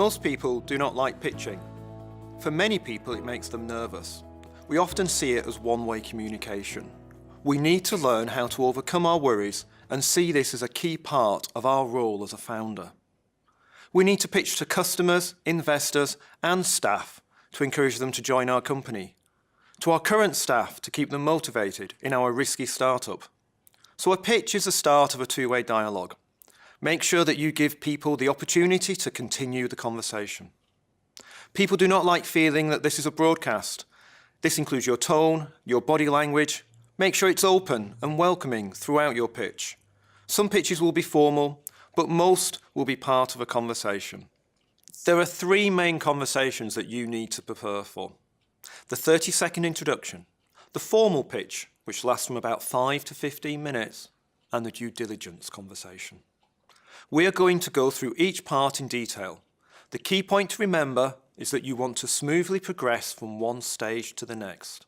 Most people do not like pitching. For many people, it makes them nervous. We often see it as one-way communication. We need to learn how to overcome our worries and see this as a key part of our role as a founder. We need to pitch to customers, investors, and staff to encourage them to join our company, to our current staff to keep them motivated in our risky startup. So a pitch is the start of a two-way dialogue. Make sure that you give people the opportunity to continue the conversation. People do not like feeling that this is a broadcast. This includes your tone, your body language. Make sure it's open and welcoming throughout your pitch. Some pitches will be formal, but most will be part of a conversation. There are three main conversations that you need to prepare for. The 30-second introduction, the formal pitch, which lasts from about 5 to 15 minutes, and the due diligence conversation. We are going to go through each part in detail. The key point to remember is that you want to smoothly progress from one stage to the next.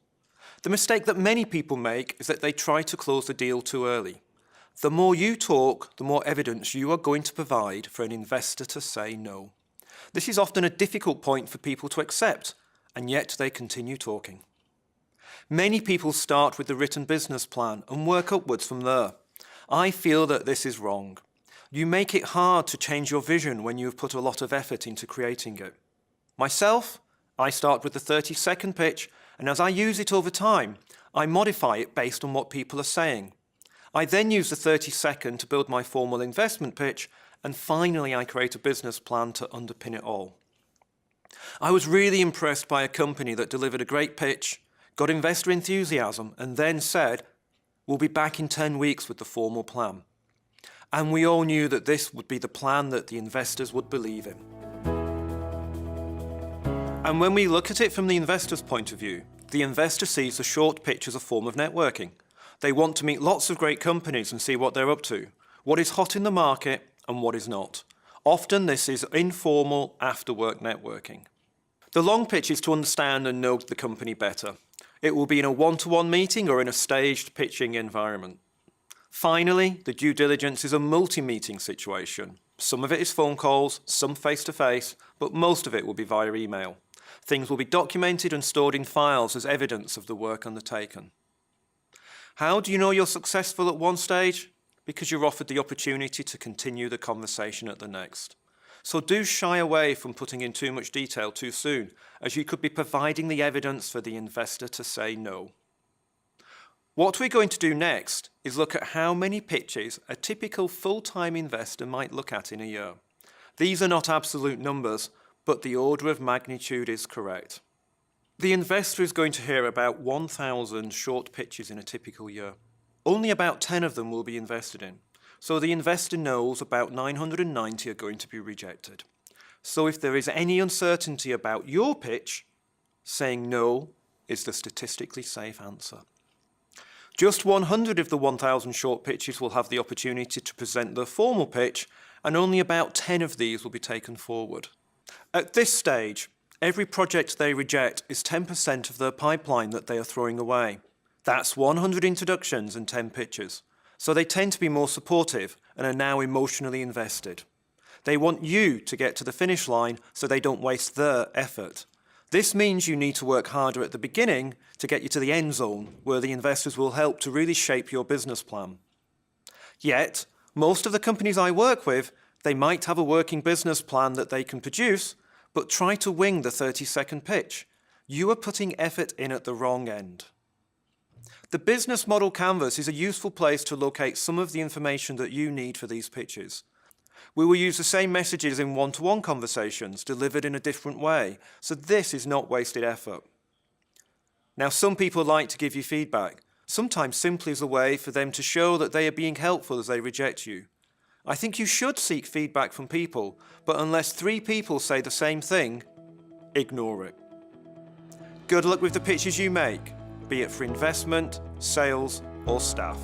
The mistake that many people make is that they try to close the deal too early. The more you talk, the more evidence you are going to provide for an investor to say no. This is often a difficult point for people to accept, and yet they continue talking. Many people start with the written business plan and work upwards from there. I feel that this is wrong. You make it hard to change your vision when you have put a lot of effort into creating it. Myself, I start with the 30-second pitch, and as I use it over time, I modify it based on what people are saying. I then use the 30-second to build my formal investment pitch, and finally I create a business plan to underpin it all. I was really impressed by a company that delivered a great pitch, got investor enthusiasm, and then said, "We'll be back in 10 weeks with the formal plan." And we all knew that this would be the plan that the investors would believe in. And when we look at it from the investor's point of view, the investor sees the short pitch as a form of networking. They want to meet lots of great companies and see what they're up to, what is hot in the market and what is not. Often this is informal after-work networking. The long pitch is to understand and know the company better. It will be in a one-to-one meeting or in a staged pitching environment. Finally, the due diligence is a multi-meeting situation. Some of it is phone calls, some face-to-face, but most of it will be via email. Things will be documented and stored in files as evidence of the work undertaken. How do you know you're successful at one stage? Because you're offered the opportunity to continue the conversation at the next. So do shy away from putting in too much detail too soon, as you could be providing the evidence for the investor to say no. What we're going to do next is look at how many pitches a typical full-time investor might look at in a year. These are not absolute numbers, but the order of magnitude is correct. The investor is going to hear about 1,000 short pitches in a typical year. Only about 10 of them will be invested in. So the investor knows about 990 are going to be rejected. So if there is any uncertainty about your pitch, saying no is the statistically safe answer. Just 100 of the 1,000 short pitches will have the opportunity to present their formal pitch, and only about 10 of these will be taken forward. At this stage, every project they reject is 10% of their pipeline that they are throwing away. That's 100 introductions and 10 pitches. So they tend to be more supportive and are now emotionally invested. They want you to get to the finish line so they don't waste their effort. This means you need to work harder at the beginning to get you to the end zone, where the investors will help to really shape your business plan. Yet, most of the companies I work with, they might have a working business plan that they can produce, but try to wing the 30-second pitch. You are putting effort in at the wrong end. The business model canvas is a useful place to locate some of the information that you need for these pitches. We will use the same messages in one-to-one conversations, delivered in a different way, so this is not wasted effort. Now, some people like to give you feedback, sometimes simply as a way for them to show that they are being helpful as they reject you. I think you should seek feedback from people, but unless 3 people say the same thing, ignore it. Good luck with the pitches you make, be it for investment, sales, or staff.